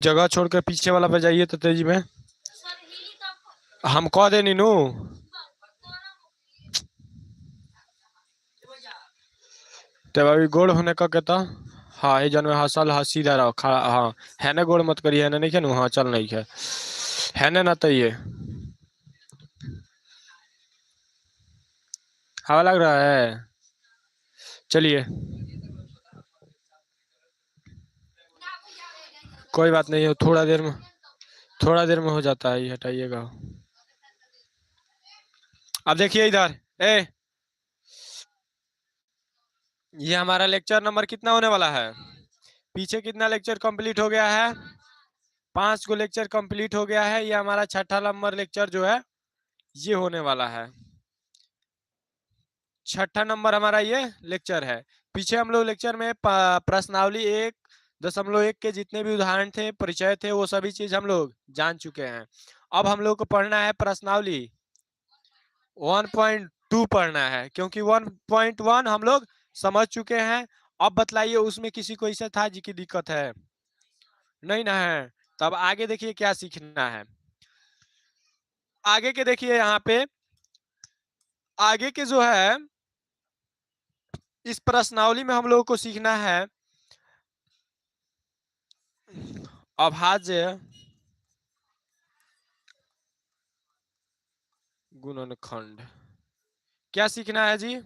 जगह छोड़कर पीछे वाला पे जाइए तो तेजी में हम कह दे नीनू तब अभी गोड़ होने का कहता। हाँ ये जन में हसल हाँ सीधा रहो खड़ा हाँ है ना गोड़ मत करिए है ना नहीं है हाँ चल नहीं है ना तो ये हवा लग रहा है। चलिए कोई बात नहीं है थोड़ा देर में हो जाता है ये हटाइएगा। अब देखिए इधर ए ये हमारा लेक्चर नंबर कितना होने वाला है। पीछे कितना लेक्चर कंप्लीट हो गया है 5 गो लेक्चर कंप्लीट हो गया है। ये हमारा छठा नंबर लेक्चर जो है ये होने वाला है। छठा नंबर हमारा ये लेक्चर है। पीछे हम लोग लेक्चर में प्रश्नावली 1.1 के जितने भी उदाहरण थे परिचय थे वो सभी चीज हम लोग जान चुके हैं। अब हम लोग को पढ़ना है प्रश्नावली 1.2 पढ़ना है क्योंकि 1.1 हम लोग समझ चुके हैं। अब बतलाइए उसमें किसी को ऐसा था जी की दिक्कत है नहीं ना है। तब आगे देखिए क्या सीखना है। आगे के देखिए यहाँ पे आगे के जो है इस प्रश्नावली में हम लोगों को सीखना है अभाज्य गुणनखंड। क्या सीखना है जी।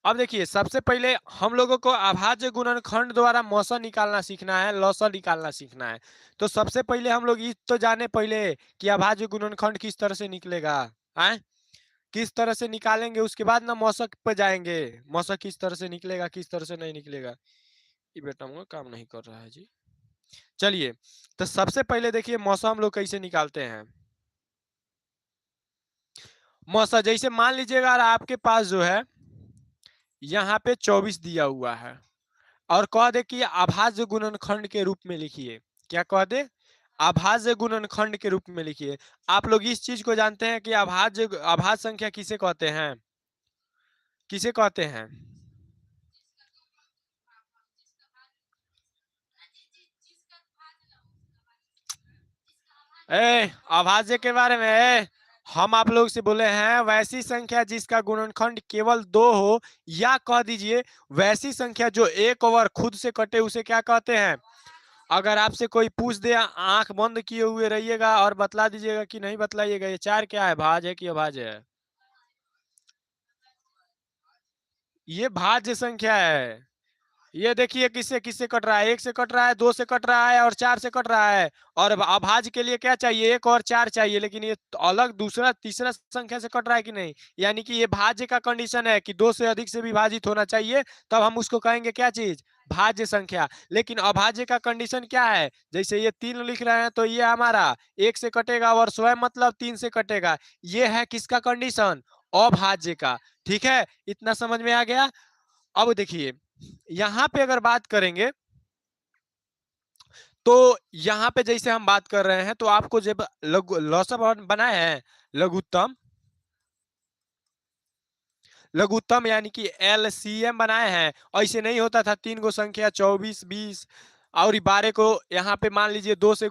अब देखिए सबसे पहले हम लोगों को अभाज्य गुणनखंड द्वारा मौसा निकालना सीखना है लौसा निकालना सीखना है। तो सबसे पहले हम लोग इस तो जाने पहले कि अभाज्य गुणनखंड किस तरह से निकलेगा आए किस तरह से निकालेंगे उसके बाद ना मौसक पे जाएंगे। मौसक किस तरह से निकलेगा किस तरह से नहीं निकलेगा ये बेटा मुझे काम नहीं कर रहा है जी। चलिए तो सबसे पहले देखिए मौसा हम लोग कैसे निकालते हैं। मौसा जैसे मान लीजिएगा आपके पास जो है यहाँ पे 24 दिया हुआ है और कह दे कि अभाज्य गुणनखंड के रूप में लिखिए। क्या कह दे अभाज्य गुणनखंड के रूप में लिखिए। आप लोग इस चीज को जानते हैं कि अभाज्य संख्या किसे कहते हैं किसे कहते हैं। अभाज्य के बारे में हम आप लोग से बोले हैं वैसी संख्या जिसका गुणनखंड केवल 2 हो या कह दीजिए वैसी संख्या जो एक ओवर खुद से कटे उसे क्या कहते हैं। अगर आपसे कोई पूछ दे आंख बंद किए हुए रहिएगा और बतला दीजिएगा कि नहीं बतलाइएगा ये 4 क्या है भाज्य है कि अभाज्य है। ये भाज्य संख्या है। ये देखिए किससे किससे कट रहा है 1 से कट रहा है 2 से कट रहा है और 4 से कट रहा है। और अभाज्य के लिए क्या चाहिए 1 और 4 चाहिए लेकिन ये अलग दूसरा तीसरा संख्या से कट रहा है कि नहीं। यानी कि ये भाज्य का कंडीशन है कि 2 से अधिक से विभाजित होना चाहिए तब हम उसको कहेंगे क्या चीज भाज्य संख्या। लेकिन अभाज्य का कंडीशन क्या है जैसे ये 3 लिख रहे हैं तो ये हमारा 1 से कटेगा और स्वयं मतलब 3 से कटेगा। ये है किसका कंडीशन अभाज्य का। ठीक है इतना समझ में आ गया। अब देखिए यहां पे अगर बात करेंगे तो यहां पे जैसे हम बात कर रहे हैं तो आपको जब लघु बनाए हैं लघुत्तम लघुत्तम यानी कि LCM बनाए हैं। ऐसे नहीं होता था 3 गो संख्या 24 20 और 12 को यहाँ पे मान लीजिए 2 से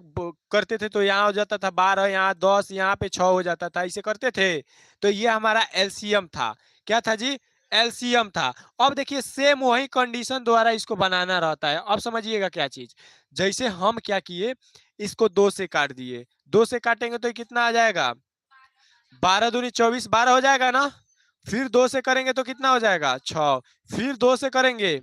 करते थे तो यहाँ हो जाता था 12 यहाँ 10 यहाँ पे 6 हो जाता था ऐसे करते थे। तो ये हमारा LCM था। क्या था जी LCM था। अब देखिए सेम वही कंडीशन द्वारा इसको बनाना रहता है। अब समझिएगा क्या चीज जैसे हम क्या किए इसको 2 से काट दिए 2 से काटेंगे तो कितना आ जाएगा 12 दूनी 24 12 हो जाएगा ना। फिर 2 से करेंगे तो कितना हो जाएगा 6 फिर 2 से करेंगे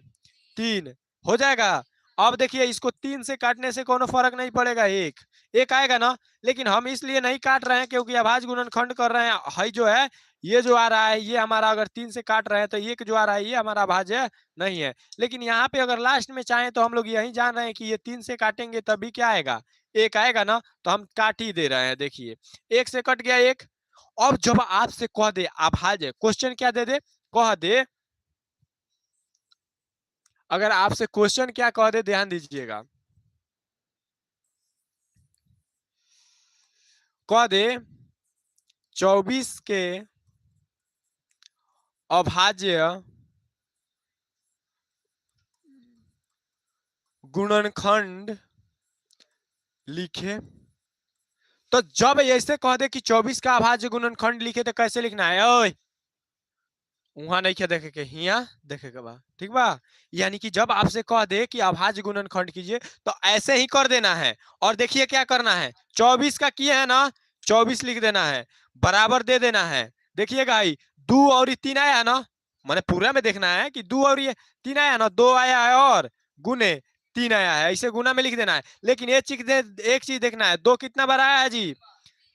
3 हो जाएगा। अब देखिए इसको 3 से काटने से कोनो फर्क नहीं पड़ेगा एक एक आएगा ना। लेकिन हम इसलिए नहीं काट रहे हैं क्योंकि अभाज्य गुणनखंड कर रहे हैं है जो है ये जो आ रहा है ये हमारा अगर 3 से काट रहे हैं तो एक जो आ रहा है ये हमारा अभाज्य नहीं है। लेकिन यहाँ पे अगर लास्ट में चाहें तो हम लोग यही जान रहे हैं कि ये 3 से काटेंगे तभी क्या आएगा एक आएगा ना। तो हम काट ही दे रहे हैं देखिए 1 से कट गया एक। अब जब आपसे कह दे अभाज्य क्वेश्चन क्या दे दे कह दे अगर आपसे क्वेश्चन क्या कह दे ध्यान दीजिएगा कह दे 24 के अभाज्य गुणनखंड लिखे, तो जब ऐसे कह दे कि 24 का अभाज्य गुणनखंड लिखे तो कैसे लिखना है? ओए वहां नहीं क्या देखे के, हिया देखे के बा, ठीक बा। यानी कि जब आपसे कह दे कि अभाज्य गुणनखंड कीजिए तो ऐसे ही कर देना है। और देखिए क्या करना है, 24 का किए है ना, 24 लिख देना है, बराबर दे देना है। देखिएगा भाई, 2 और 3 आया है ना, मैंने पूरा में देखना है कि 2 और ये 3 आया ना, 2 आया है और गुने 3 आया है, ऐसे गुना में लिख देना है। लेकिन एक चीज देखना है, 2 कितना बार आया है जी?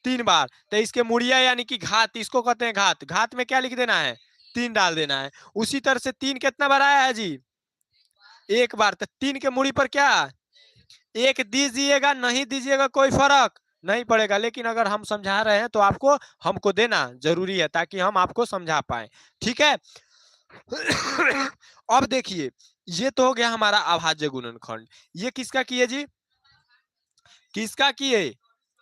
3 बार। तो इसके मुड़िया यानी कि घात, इसको कहते हैं घात, घात में क्या लिख देना है? 3 डाल देना है। उसी तरह से 3 कितना बार आया है जी? एक बार। तो 3 के मुड़ी पर क्या एक दीजिएगा, नहीं दीजिएगा कोई फर्क नहीं पड़ेगा, लेकिन अगर हम समझा रहे हैं तो आपको हमको देना जरूरी है ताकि हम आपको समझा पाए, ठीक है। अब देखिए, ये तो हो गया हमारा अभाज्य गुणनखंड। ये किसका किए जी? किसका किए?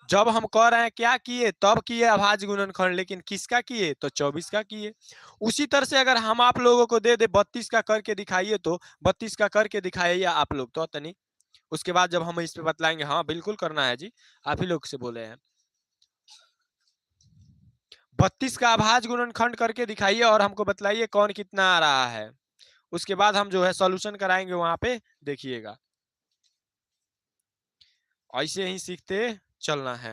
जब हम कह रहे हैं क्या किए, तब किए अभाज्य गुणनखंड, लेकिन किसका किए? तो 24 का किए। उसी तरह से अगर हम आप लोगों को दे दे 32 का करके दिखाइए, तो 32 का करके दिखाइए आप लोग तो नहीं। उसके बाद जब हम इस पे बतलाएंगे, हाँ बिल्कुल करना है जी, आप ही लोग से बोले हैं। 32 का अभाज्य गुणनखंड करके दिखाइए और हमको बतलाइए कौन कितना आ रहा है। उसके बाद हम जो है सॉल्यूशन कराएंगे वहां पे, देखिएगा। ऐसे ही सीखते चलना है।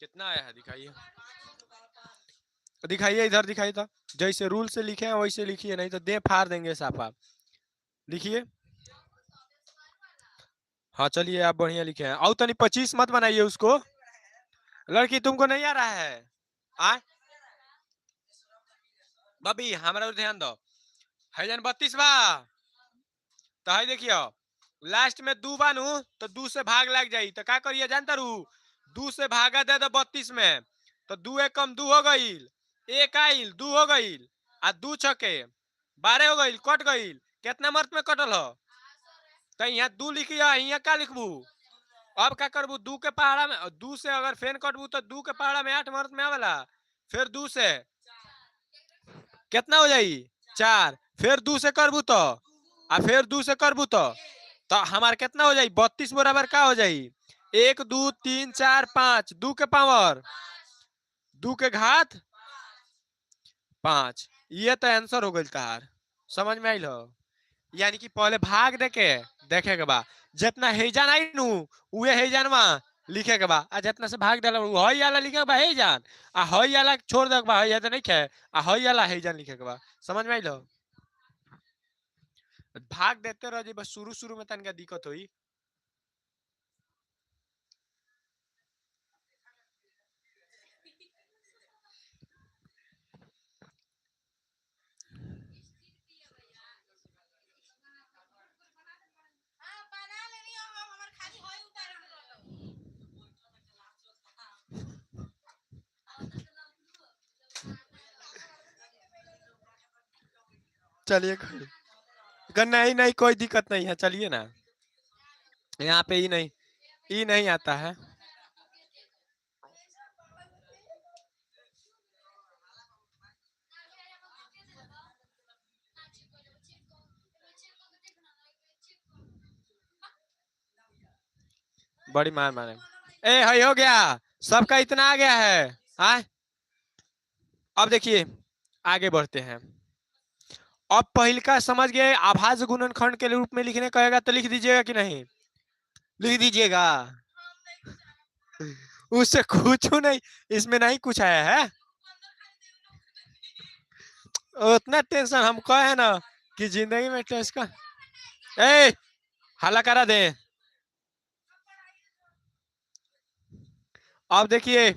कितना आया है दिखाइए, दिखाइए इधर दिखाइए, तो जैसे रूल से लिखे हैं वैसे लिखिए, नहीं तो दे फाड़ देंगे साफा। लिखिए। हाँ चलिए, आप बढ़िया लिखे हैं। और तनी 25 मत बनाइए उसको, लड़की तुमको नहीं आ रहा है। आ बबी हमारा ध्यान दो, है जन 32 बा, तो है देखियो लास्ट में 2 बानू, तो 2 से भाग लग जाई, तो का करिए जानता रू, 2 से भागा दे दो 32 में, तो 2 एक कम 2 हो गईल, एक आइल 2 हो गईल, आ 2 छके 12 हो गईल, कट गईल। कितना मर्त में कटल हो? तो यहाँ 2 लिखिए, यहाँ का लिखबू? अब का करबू? 2 के पहाड़ा में 2 से अगर फेन कटबू तो 2 के पहाड़ा में 8 मर्त में आवेला, फिर 2 से कितना हो जाई? 4, फिर 2 से करबू तो, आ फिर 2 से करबू तो हमार कितना हो जाई? 32 बराबर का हो जाई? 1 2 3 4 5, 2 के पावर, 2 के घात 5। ये तो आंसर हो गई तार, समझ में आइल हो? यानी कि पहले भाग देके देखे के बा, जितना हेजान आई नु उहे हेजानवा लिखे के बा, आ जितना से भाग देला हई वाला लिखे के बा हेजान, आ हई वाला छोड़ दे के बा, हई तो नहीं खे, आ हई वाला हेजान लिखे के बा। समझ में आइल हो? भाग देते रह जी, बस शुरू शुरू में तनका दिक्कत हुई। चलिए नहीं नहीं कोई दिक्कत नहीं है, चलिए ना। यहाँ पे ही नहीं आता है। बड़ी मार मारे। ए हई हो गया, सबका इतना आ गया है। हाँ अब देखिए, आगे बढ़ते हैं। अब पहल का समझ गए, आभाज्य गुणनखंड के रूप में लिखने कहेगा तो लिख दीजिएगा कि नहीं? लिख दीजिएगा। उससे कुछ नहीं, इसमें नहीं कुछ आया है, उतना टेंशन हम कहे ना कि जिंदगी में टेंशन। ए हल्ला करा दे। अब देखिए,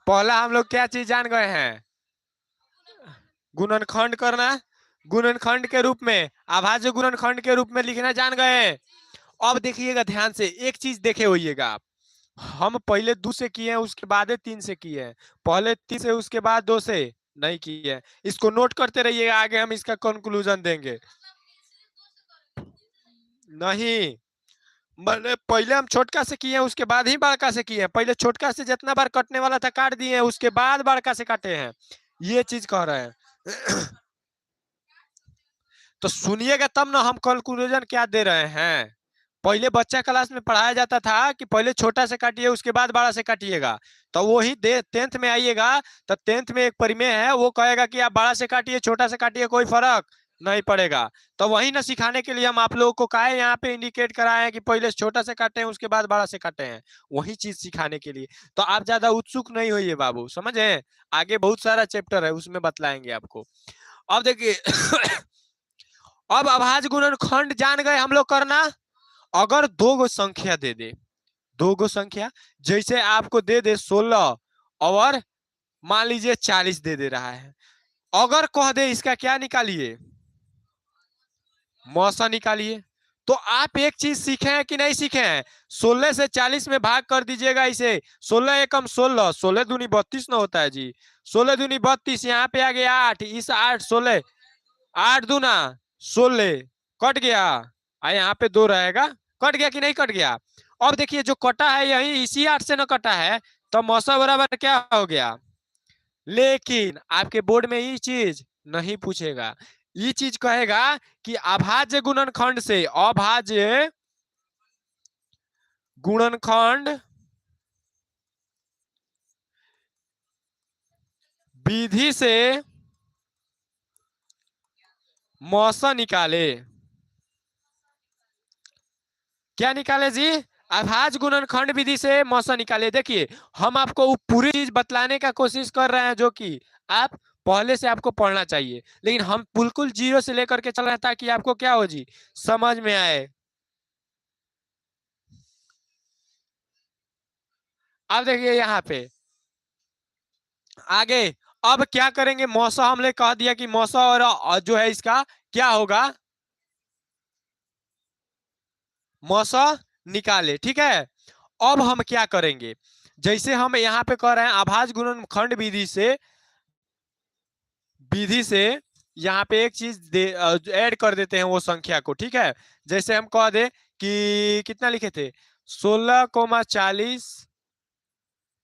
पहला हम लोग क्या चीज जान गए हैं? गुणनखंड करना, गुणनखंड के रूप में, अभाज्य गुणनखंड के रूप में लिखना जान गए। अब देखिएगा ध्यान से, एक चीज देखे होइएगा आप, हम पहले 2 से किए हैं, उसके बाद 3 से किए हैं, पहले 3 से उसके बाद 2 से नहीं किए हैं। इसको नोट करते रहिएगा, आगे हम इसका कंक्लूजन देंगे। नहीं, मैंने पहले हम छोटका से किए हैं, उसके बाद ही बड़का से किए हैं। पहले छोटका से जितना बार कटने वाला था काट दिए हैं, उसके बाद बड़का से काटे हैं, ये चीज कह रहे हैं। तो सुनिएगा तब ना हम कंक्लूजन क्या दे रहे हैं। पहले बच्चा क्लास में पढ़ाया जाता था कि पहले छोटा से काटिए उसके बाद बड़ा से काटिएगा। तो वही दे 10th में आइएगा तो 10th में एक परिमेय है, वो कहेगा कि आप बड़ा से काटिए छोटा से काटिए, कोई फर्क नहीं पड़ेगा। तो वही ना सिखाने के लिए हम आप लोगों को कहा है, यहाँ पे इंडिकेट कराए हैं कि पहले छोटा से काटे हैं उसके बाद बड़ा से काटे हैं, वही चीज सिखाने के लिए। तो आप ज्यादा उत्सुक नहीं होइए बाबू, समझे? आगे बहुत सारा चैप्टर है, उसमें बतलाएंगे आपको। अब देखिए अब अभाज्य गुणनखंड जान गए हम लोग करना। अगर दो गो संख्या दे दे, दो गो संख्या जैसे आपको दे दे 16 और मान लीजिए 40 दे दे रहा है, अगर कह दे इसका क्या निकालिए, मौसा निकालिए। तो आप एक चीज सीखे हैं कि नहीं सीखे हैं? 16 से 40 में भाग कर दीजिएगा इसे। 16 एकम 16, 16 दूनी 32 ना होता है जी। 16 दूनी 32, यहाँ पे आ गया 8, इस 8 16, 8 दूना 16 कट गया, यहाँ पे 2 रहेगा। कट गया कि नहीं कट गया? अब देखिए जो कटा है यही इसी 8 से ना कटा है, तो मौसा बराबर क्या हो गया। लेकिन आपके बोर्ड में ये चीज नहीं पूछेगा, ये चीज कहेगा कि अभाज्य गुणनखंड से, अभाज्य गुणनखंड विधि से मौसा निकाले। क्या निकाले जी? अभाज्य गुणनखंड विधि से मौसा निकाले। देखिए हम आपको वो पूरी चीज बतलाने का कोशिश कर रहे हैं जो कि आप पहले से आपको पढ़ना चाहिए, लेकिन हम बिल्कुल जीरो से लेकर के चल रहे हैं ताकि आपको क्या हो जी, समझ में आए। अब देखिए यहाँ पे आगे अब क्या करेंगे, मौसा हमने कह दिया कि मौसा और जो है इसका क्या होगा, मौसा निकाले, ठीक है। अब हम क्या करेंगे, जैसे हम यहाँ पे कह रहे हैं अभाज्य गुणनखंड विधि से यहाँ पे एक चीज ऐड कर देते हैं वो संख्या को, ठीक है। जैसे हम कह दे कि कितना लिखे थे, 16,40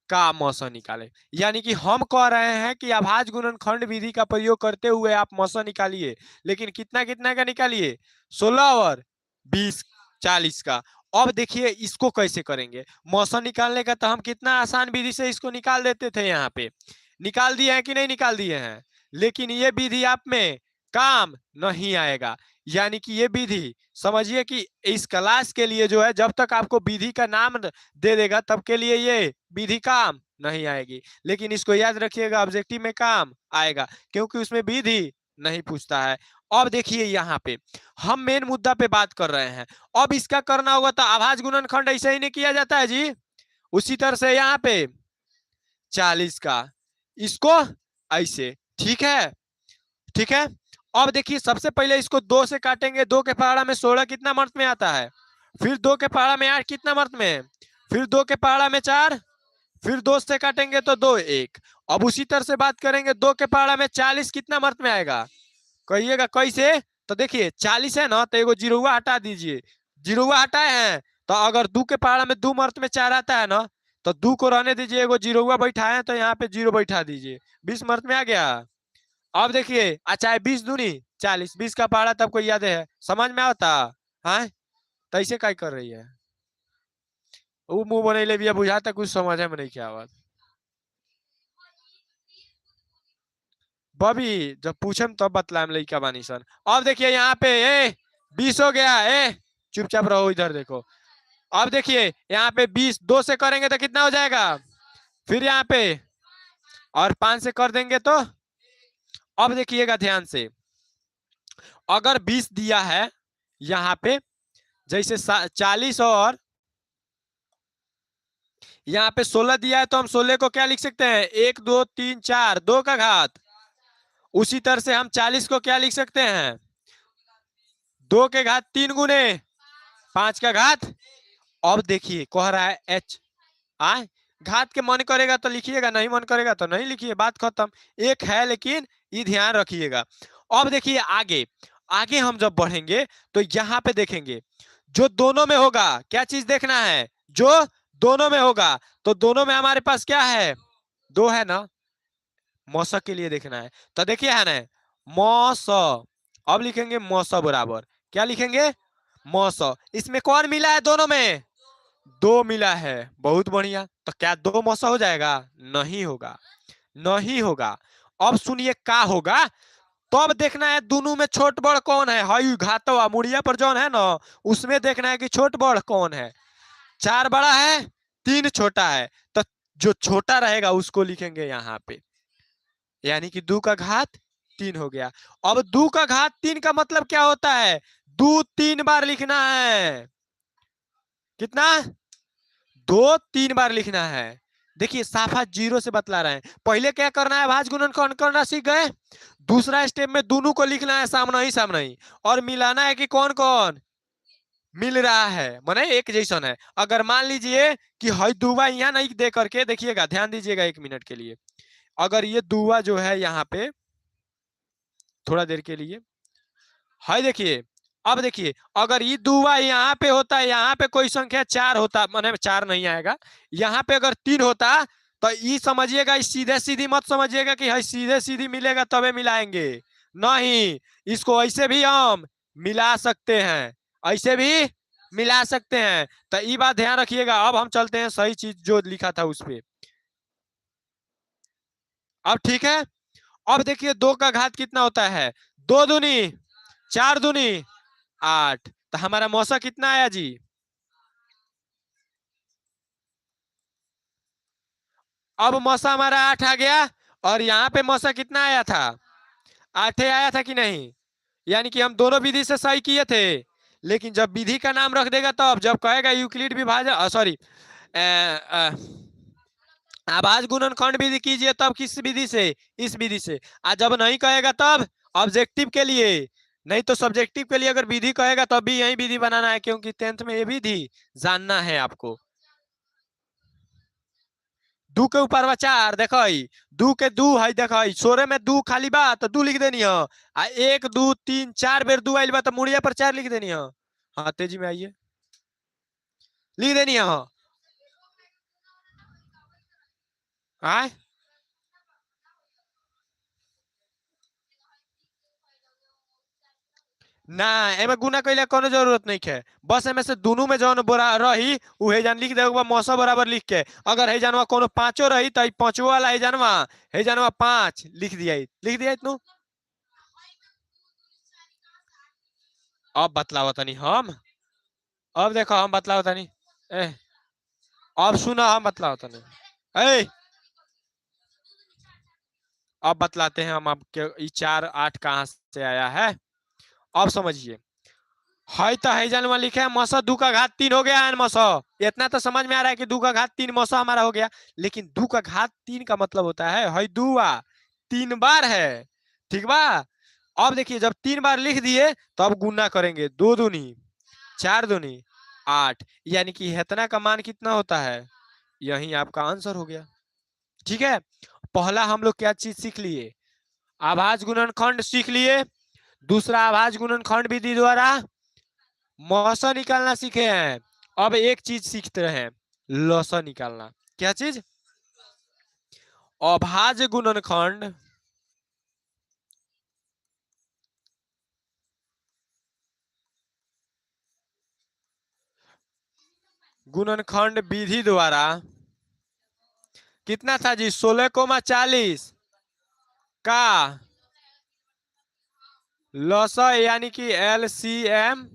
का मौसा निकाले। यानी कि हम कह रहे हैं कि अभाज्य गुणनखंड विधि का प्रयोग करते हुए आप मौसा निकालिए, लेकिन कितना कितना का निकालिए, 16 और 20 40 का। अब देखिए इसको कैसे करेंगे मौसा निकालने का, तो हम कितना आसान विधि से इसको निकाल देते थे, यहाँ पे निकाल दिए हैं कि नहीं निकाल दिए हैं। लेकिन ये विधि आप में काम नहीं आएगा। यानी कि ये विधि समझिए कि इस क्लास के लिए जो है, जब तक आपको विधि का नाम दे देगा तब के लिए ये विधि काम नहीं आएगी, लेकिन इसको याद रखिएगा ऑब्जेक्टिव में काम आएगा, क्योंकि उसमें विधि नहीं पूछता है। अब देखिए यहाँ पे हम मेन मुद्दा पे बात कर रहे हैं। अब इसका करना होगा तो अभाज्य गुणनखंड ऐसे ही नहीं किया जाता है जी, उसी तरह से यहाँ पे 40 का इसको ऐसे, ठीक है, ठीक है। अब देखिए सबसे पहले इसको 2 से काटेंगे, 2 के पहाड़ा में 16 कितना मर्त में आता है, फिर 2 के पहाड़ा में 8 कितना मर्त में है, फिर 2 के पहाड़ा में 4, फिर 2 से काटेंगे तो 2 1। अब उसी तरह से बात करेंगे 2 के पहाड़ा में 40 कितना मर्त में आएगा, कहिएगा कैसे। तो देखिए 40 है ना, तो एगो जीरोवा हटा दीजिए, जीरोवा हटाए हैं तो अगर 2 के पहाड़ा में 2 मर्त में 4 आता है ना, तो 2 को रहने दीजिए, एगो जीरोवा बैठाए हैं तो यहाँ पे 0 बैठा दीजिए, 20 मर्त में आ गया। अब देखिए अच्छा है 20 दूनी 40, 20 का पहाड़ा तब को याद है, समझ में आता है। तो ऐसे क्या कर रही है, वो मुंह बने भी बुझाता कुछ समझ में नहीं क्या बात। बबी जब पूछम तब बतलाएम लइका बानी सन। अब देखिए यहाँ पे 20 हो गया, चुपचाप रहो इधर देखो। अब देखिए यहाँ पे 20 2 से करेंगे तो कितना हो जाएगा, फिर यहाँ पे और 5 से कर देंगे तो। अब देखिएगा ध्यान से, अगर 20 दिया है यहाँ पे, जैसे 40 और यहाँ पे 16 दिया है, तो हम 16 को क्या लिख सकते हैं, 1 2 3 4 2 का घात। उसी तरह से हम 40 को क्या लिख सकते हैं, 2 के घात 3 गुने 5 का घात। अब देखिए कह रहा है एच आ घात के मन करेगा तो लिखिएगा, नहीं मन करेगा तो नहीं लिखिए, बात खत्म। एक है लेकिन ये ध्यान रखिएगा। अब देखिए आगे आगे हम जब बढ़ेंगे तो यहाँ पे देखेंगे जो दोनों में होगा, क्या चीज देखना है, जो दोनों में होगा। तो दोनों में हमारे पास क्या है, 2 है ना, मौसा के लिए देखना है। तो देखिए है ना, मौसा, अब लिखेंगे मौसा बराबर, क्या लिखेंगे, मौसा। इसमें कौन मिला है दोनों में, 2 मिला है, बहुत बढ़िया। तो क्या 2 मौसा हो जाएगा, नहीं होगा, नहीं होगा। अब सुनिए क्या होगा, तो अब देखना है दोनों में छोट बड़ कौन है, हई घातवा मुड़िया पर जौन है ना, उसमें देखना है कि छोट बड़ कौन है। 4 बड़ा है, 3 छोटा है, तो जो छोटा रहेगा उसको लिखेंगे यहाँ पे, यानी कि 2 का घात 3 हो गया। अब 2 का घात 3 का मतलब क्या होता है, 2 3 बार लिखना है, कितना, 2 3 बार लिखना है। देखिए साफा जीरो से बतला रहे हैं, पहले क्या करना है, भाज गुणन कौन करना सीख गए, दूसरा स्टेप में दोनों को लिखना है सामने ही सामने ही, और मिलाना है कि कौन कौन मिल रहा है, माने एक जैसन है। अगर मान लीजिए कि हई दुआ यहाँ नहीं दे करके, देखिएगा ध्यान दीजिएगा 1 मिनट के लिए, अगर ये दुआ जो है यहाँ पे थोड़ा देर के लिए, हाय देखिए, अब देखिए अगर ये दुआ यहाँ पे होता है, यहाँ पे कोई संख्या 4 होता, माने 4 नहीं आएगा, यहाँ पे अगर 3 होता, तो ये समझिएगा, इस सीधे सीधी मत समझिएगा कि है सीधे सीधी मिलेगा तबे मिलाएंगे, नहीं, इसको ऐसे भी हम मिला सकते हैं, ऐसे भी मिला सकते हैं। तो ये बात ध्यान रखिएगा। अब हम चलते हैं सही चीज जो लिखा था उस पे, अब ठीक है। अब देखिए 2 का घात कितना होता है, 2 दूनी 4 दूनी 8, तो हमारा मौसा कितना आया जी, अब मौसा हमारा 8 आ गया, और यहाँ पे मौसा कितना आया था, 8 आया था कि नहीं, यानी कि हम दोनों विधि से सही किए थे। लेकिन जब विधि का नाम रख देगा तब, जब कहेगा यूक्लिड विभाजन, सॉरी आभाज गुणनखंड विधि कीजिए, तब किस विधि से, इस विधि से। आज जब नहीं कहेगा तब ऑब्जेक्टिव के लिए, नहीं तो सब्जेक्टिव के लिए अगर विधि कहेगा तब भी यही विधि बनाना है, क्योंकि 10th में ये विधि जानना है आपको। 2 के ऊपर बा 4, देखो 2 के 2 है, देखो 16 में 2 खाली बा तो 2 लिख देनी है, आ 1 2 3 4 बेर 2 आइल बा तो मुड़िया पर 4 लिख देनी है। हाँ तेजी में आइए, लिख देनी है, हाँ ना, एमे गुना कैले कोनो जरूरत नहीं है, बस एमे से दोनों में जौन बोरा रही उहे जान लिख देगा मौसा बराबर लिख के। अगर है जानवा कोनो पांचो रही तो पांचवो वाला है जानवा 5 लिख दिया, लिख दिया इतनु। अब बतलाओ तनी हम, अब देखो हम बतलाओ तनी, ए अब सुना हम बतलाओ तनी, ए अब बतलाते हैं हम आपके, ये 4 8 कहाँ से आया है, अब समझिए। है तो है जानवा लिखे है मौसा 2 का घात 3 हो गया है मौसा, इतना तो समझ में आ रहा है कि 2 का घात 3 मौसा हमारा हो गया। लेकिन 2 का घात 3 का मतलब होता है दुआ 3 बार है, ठीक बा। अब देखिए जब 3 बार लिख दिए तो अब गुना करेंगे, 2 दूनी 4 दूनी 8, यानी कि इतना का मान कितना होता है, यही आपका आंसर हो गया। ठीक है, पहला हम लोग क्या चीज सीख लिए, आभाज गुणनखंड सीख लिए, दूसरा आभाज गुणनखंड विधि द्वारा मौसा निकालना सीखे हैं। अब एक चीज सीखते रहे, लौसा निकालना, क्या चीज, अभाज्य गुणनखंड गुणनखंड विधि द्वारा कितना था जी, 16,40 का लौसा, यानी कि LCM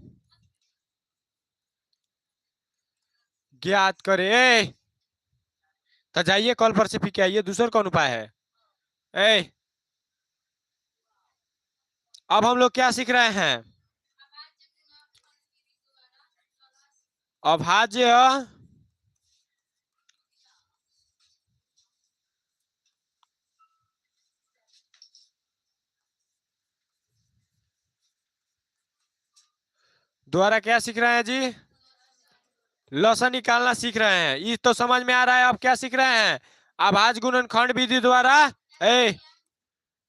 ज्ञात करे। तो जाइए कॉल पर से पी के आइए, दूसरा कौन उपाय है, ए अब हम लोग क्या सीख रहे हैं, अभाज्य द्वारा क्या सीख रहे हैं जी, लौसा निकालना सीख रहे हैं। ये तो समझ में आ रहा है, अब क्या सीख रहे हैं, अभाज्य गुणनखंड विधि द्वारा ए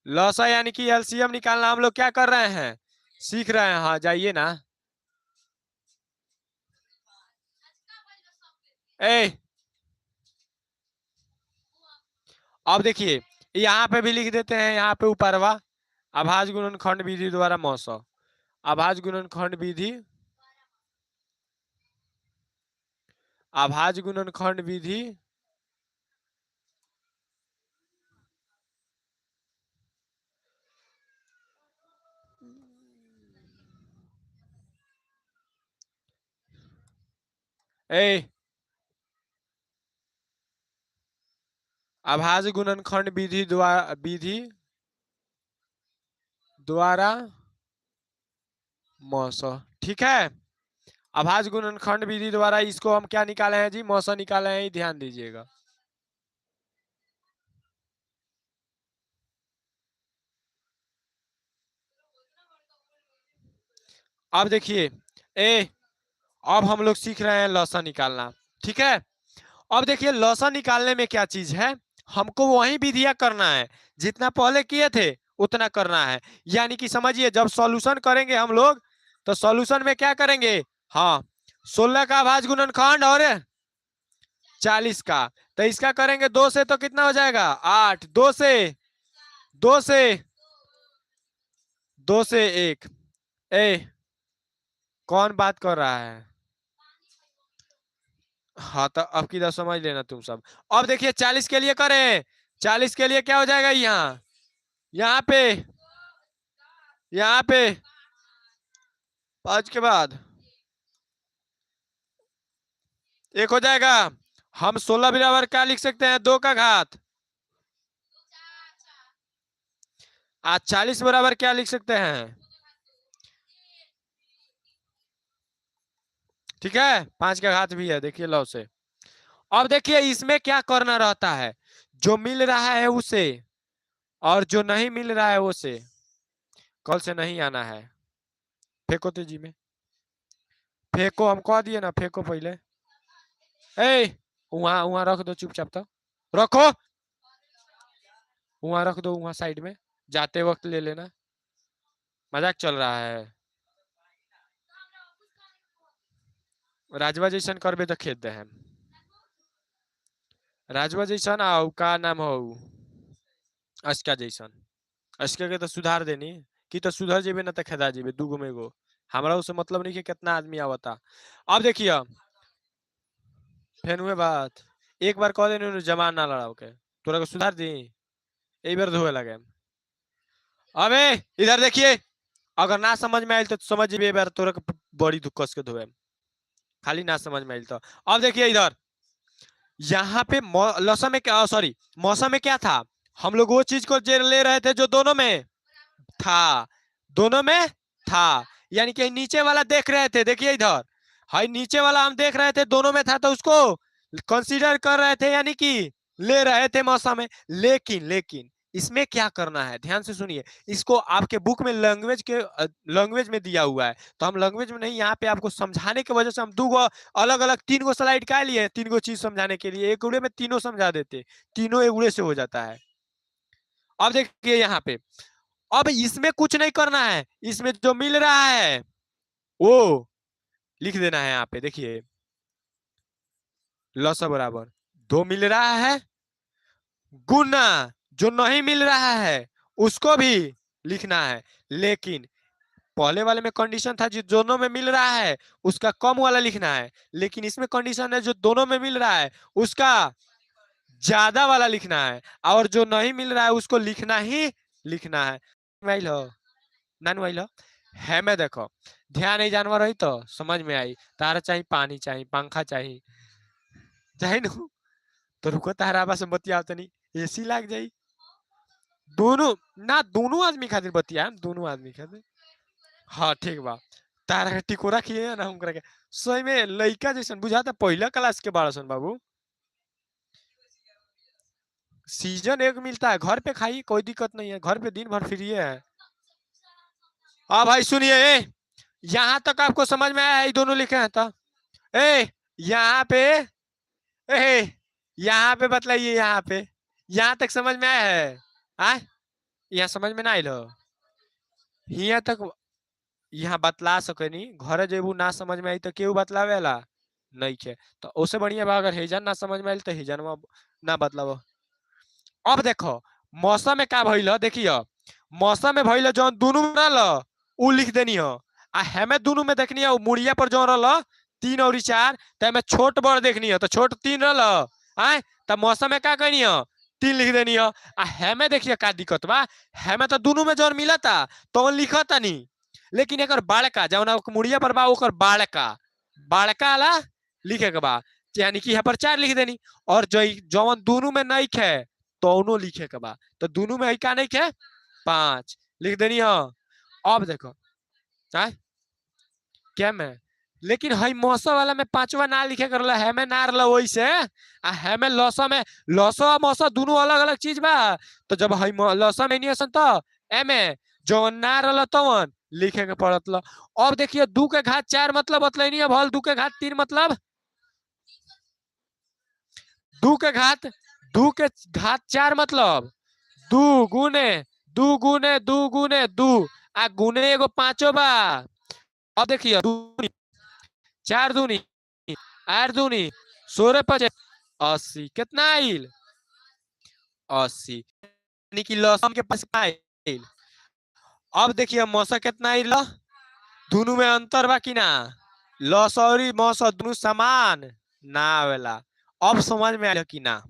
लौसा यानी कि LCM निकालना हम लोग क्या कर रहे हैं, सीख रहे हैं। हाँ जाइए ना, ए अब देखिए यहाँ पे भी लिख देते हैं, यहाँ पे ऊपरवा अभाज्य गुणनखंड विधि द्वारा मौस, अभाज्य गुणनखंड विधि, अभाज्य गुणनखंड विधि ए अभाज्य गुणनखंड विधि द्वारा मौस। ठीक है, अभाज्य गुणनखंड विधि द्वारा इसको हम क्या निकाले हैं जी, मौस निकाले हैं, ध्यान दीजिएगा। अब देखिए ए अब हम लोग सीख रहे हैं लॉसा निकालना। ठीक है, अब देखिए लॉसा निकालने में क्या चीज है, हमको वही विधियां करना है, जितना पहले किए थे उतना करना है। यानी कि समझिए जब सॉल्यूशन करेंगे हम लोग तो सॉल्यूशन में क्या करेंगे, हाँ 16 का अभाज्य गुणनखंड और 40 का, तो इसका करेंगे 2 से तो कितना हो जाएगा 8, 2 से 1। ए कौन बात कर रहा है, हाँ तो अब किधर समझ लेना तुम सब। अब देखिए 40 के लिए करें, 40 के लिए क्या हो जाएगा, यहाँ यहाँ पे यहाँ पे 5 के बाद 1 हो जाएगा। हम 16 बराबर क्या लिख सकते हैं, 2 का घात, आज 40 बराबर क्या लिख सकते हैं, ठीक है 5 का घात भी है, देखिए लो से। अब देखिए इसमें क्या करना रहता है, जो मिल रहा है उसे और जो नहीं मिल रहा है उसे, कल से नहीं आना है, फेंको तेजी में, फेंको, हम कह दिए ना फेंको पहले। ए वहां वहां रख दो चुपचाप, तो रखो, वहां रख दो, वहां साइड में, जाते वक्त ले लेना, मजाक चल रहा है। राजवा जैसन करबे तो खेत दे हम, राजवा जैसन आओ का नाम हो, अस्का जैसन, अस्का के तो सुधार देनी कि तो सुधर जेबे ना तो खेदा जेबे, दूगो में एगो, हमरा उससे मतलब नहीं कि कितना आदमी आवता। अब देखिए फेन हुए बात, एक बार कह देने जमान ना लड़ाओ के, तोरा को सुधार दी, एक बार धोए लगे। अबे इधर देखिए, अगर ना समझ में आयल तो समझ जेबे, बार तोरा के बड़ी दुख कस के धोए, खाली ना समझ में आयल तो। अब देखिए इधर यहाँ पे लौसा में क्या, सॉरी मौसम में क्या था, हम लोग वो चीज को जे ले रहे थे जो दोनों में था, दोनों में था, यानी कि नीचे वाला देख रहे थे, देखिए इधर हाई नीचे वाला हम देख रहे थे दोनों में था, तो उसको कंसीडर कर रहे थे, यानी कि ले रहे थे मौसम में। लेकिन लेकिन इसमें क्या करना है, ध्यान से सुनिए, इसको आपके बुक में लैंग्वेज में दिया हुआ है, तो हम लैंग्वेज में नहीं, यहाँ पे आपको समझाने की वजह से हम दो अलग अलग 3 स्लाइड का लिए, 3 चीज समझाने के लिए, एक उड़े में तीनों समझा देते, तीनों एक उड़े से हो जाता है। अब देखिए यहाँ पे, अब इसमें कुछ नहीं करना है, इसमें जो मिल रहा है वो लिख देना है, यहाँ पे देखिए लसा बराबर 2 मिल रहा है, गुना जो नहीं मिल रहा है उसको भी लिखना है। लेकिन पहले वाले में कंडीशन था जो दोनों में मिल रहा है उसका कम वाला लिखना है, लेकिन इसमें कंडीशन है जो दोनों में मिल रहा है उसका ज्यादा वाला लिखना है, और जो नहीं मिल रहा है उसको लिखना ही लिखना है। मोबाइल हो नान मोबाइल हो है, मैं देखो ध्यान नहीं जानवर रही तो समझ में आई, तारा चाहिए, पानी चाहिए, पंखा चाहिए, चाहिए न, तो रुको तारा बस बतिया तनी, एसी लाग जाई, दोनों ना दोनों आदमी खातिर बतिया, दोनों आदमी खातिर, हाँ ठीक बा, तारा के टिकोरा खिए ना हम के सही में लइका जैसन बुझाता, पहला क्लास के बाड़ा सन बाबू। सीजन एक मिलता है, घर पे खाइए कोई दिक्कत नहीं है, घर पे दिन भर फ्री है। हाँ भाई सुनिए, यहाँ तक आपको समझ में आया है, ये दोनों लिखे हैं तो ए यहाँ पे, ए यहाँ पे बतलाइए, यहाँ पे यहाँ तक समझ में आया है, आ यहाँ समझ में ना आइल हो, यहाँ तक यहाँ बतला सके नी, घर जेबू ना समझ में आई तो केहू बतलावेला नहीं खे तो उससे बढ़िया बा अगर हेजन ना समझ में आइल तो हेजन में ना बदलाव। अब देखो मौसम में का भइल ह, देखियो मौसम में भइल जौन दुनू में रहल उ लिख देनी हो आ हमें दोनों में देखनी है मुड़िया पर जो रहल 3 और 4 तो हमें छोट बड़ देखनी है तो छोट 3 रहल आए तब मौसम में का करनी है 3 लिख देनी है आ हमें देखिए का दिक्कत बा हमें तो दोनों में जौन मिलता तो लिखता नहीं लेकिन एक बाड़का जौन मुड़िया पर बा ओकर बाड़का बाड़का वाला लिखे के बा यानी कि यहाँ पर 4 लिख देनी और जो जौन दोनों में नहीं खे दोनों लिखे के बा तो दोनों में का नहीं खे 5 लिख देनी है। अब देखो चाहे क्या में लेकिन हई मौसम वाला में 5वां ना लिखे कर है में ना रहा वही से आ है में लौसा में लौसा और मौसा दोनों अलग अलग चीज बा तो जब हई लौसा में नहीं असन तो एमे जो ना रहा तवन लिखे के पड़त ल। अब देखिए 2 के घात 4 मतलब बतलाई नहीं है भल 2 के घात 3 मतलब 2 के घात 2 के घात 4 मतलब 2 गुने 2 गुने 2 गुने 2 आ गुने एगो 5 बा। अब देखिए 4 दूनी 8 दूनी 16 5 80 कितना आइल 80 यानी कि लौसम के पास आइल। अब देखिए मौसा कितना आइल दोनों में अंतर बा कि ना लौस और मौसा दोनों समान ना आवेला। अब समझ में आइल कि ना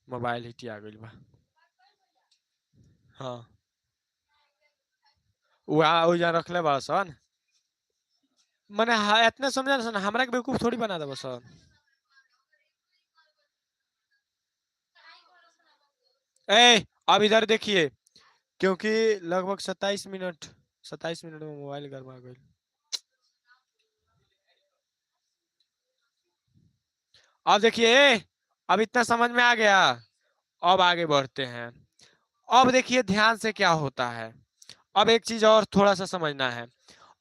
मोबाइल हिट आ गइल बा। हाँ वहाँ ओजा रखले बा सन मने इतने समझा सन हमरा के बेवकूफ थोड़ी बना देबो सन। ए अब इधर देखिए क्योंकि लगभग 27 मिनट में मोबाइल गरमा गई। अब देखिए अब इतना समझ में आ गया। अब आगे बढ़ते हैं। अब देखिए ध्यान से क्या होता है। अब एक चीज और थोड़ा सा समझना है।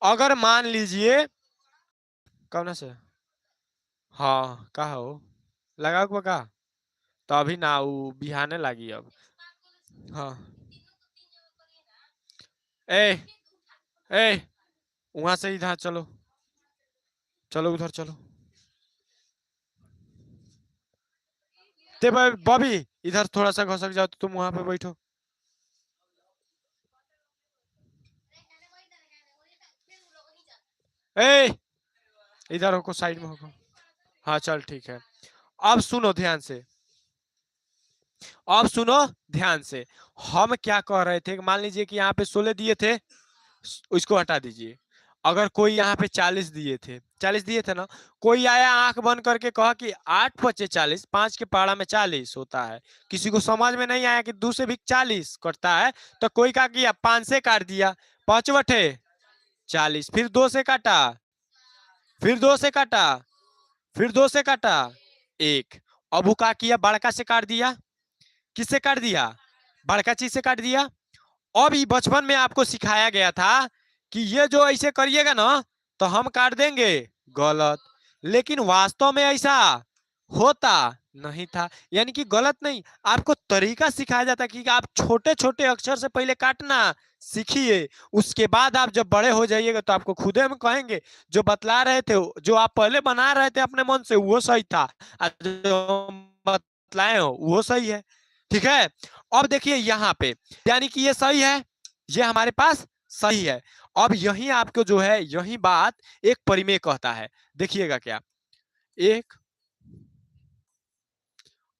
अगर मान लीजिए कौन से हाँ का हो लगाओ का तो अभी ना वो बिहाने लगी अब। हाँ ए ए वहां से इधर चलो चलो उधर चलो ते बॉबी इधर थोड़ा सा घसक जाओ तो तुम वहां पे बैठो। ए इधर होको साइड में होको। हाँ चल ठीक है। अब सुनो ध्यान से अब सुनो ध्यान से हम क्या कह रहे थे मान लीजिए कि यहाँ पे 16 दिए थे इसको हटा दीजिए। अगर कोई यहाँ पे 40 दिए थे 40 दिए थे ना कोई आया आंख बंद करके कहा कि 8 पचे 40 5 के पहाड़ा में 40 होता है किसी को समझ में नहीं आया कि 2 से भी 40 कटता है तो कोई क्या किया 5 से काट दिया 5 बटे 40 फिर 2 से काटा फिर 2 से काटा फिर 2 से काटा 1। अब वो क्या किया बड़का से काट दिया किससे काट दिया बड़का चीज से काट दिया। अब ये बचपन में आपको सिखाया गया था कि ये जो ऐसे करिएगा ना तो हम काट देंगे गलत लेकिन वास्तव में ऐसा होता नहीं था यानी कि गलत नहीं आपको तरीका सिखाया जाता कि आप छोटे छोटे अक्षर से पहले काटना सीखिए उसके बाद आप जब बड़े हो जाइएगा तो आपको खुदे में कहेंगे जो बतला रहे थे जो आप पहले बना रहे थे अपने मन से वो सही था जो बतलाए हो वो सही है। ठीक है अब देखिए यहाँ पे यानी कि ये सही है ये हमारे पास सही है। अब यही आपको जो है यही बात एक परिमेय कहता है देखिएगा क्या एक।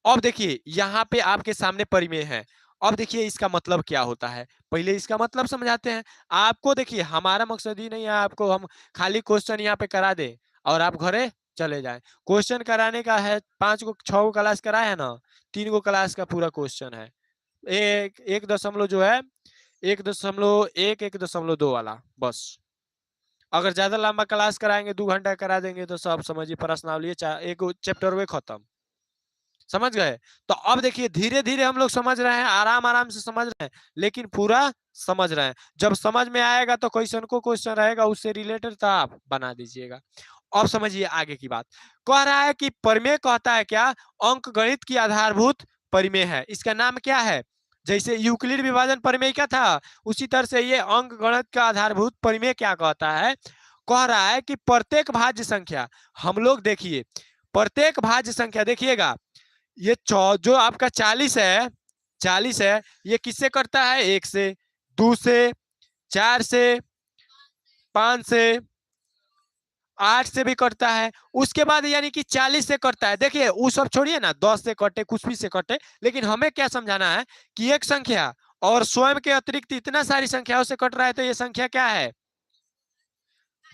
अब देखिए यहाँ पे आपके सामने परिमेय है। अब देखिए इसका मतलब क्या होता है पहले इसका मतलब समझाते हैं आपको। देखिए हमारा मकसद ही नहीं है आपको हम खाली क्वेश्चन यहाँ पे करा दे और आप घरे चले जाएं। क्वेश्चन कराने का है 5 को 6 को क्लास करा है ना 3 को क्लास का पूरा क्वेश्चन है। एक दशमलव जो है 1.1 1.2 वाला बस। अगर ज्यादा लंबा क्लास कराएंगे 2 घंटा करा देंगे तो सब समझिए प्रश्नावली एक चैप्टर वे खत्म। समझ गए? तो अब देखिए धीरे धीरे हम लोग समझ रहे हैं, आराम आराम से समझ रहे हैं, लेकिन पूरा समझ रहे हैं। जब समझ में आएगा तो क्वेश्चन को क्वेश्चन रहेगा उससे रिलेटेड तो आप बना दीजिएगा। अब समझिए आगे की बात। कह रहा है कि प्रमेय कहता है क्या, अंक गणित की आधारभूत प्रमेय है। इसका नाम क्या है? जैसे यूक्लिड विभाजन प्रमेय क्या था, उसी तरह से ये अंक गणित का आधारभूत प्रमेय क्या कहता है, कह रहा है कि प्रत्येक भाज्य संख्या, हम लोग देखिए प्रत्येक भाज्य संख्या देखिएगा, ये जो आपका 40 है, 40 है, ये किससे करता है? 1 से, 2 से, 4 से, 5 से, 8 से भी करता है। उसके बाद यानी कि 40 से करता है। देखिए वो सब छोड़िए ना, 10 से कटे, कुछ भी से कटे, लेकिन हमें क्या समझाना है कि एक संख्या और स्वयं के अतिरिक्त इतना सारी संख्याओं से कट रहा है, तो ये संख्या क्या है?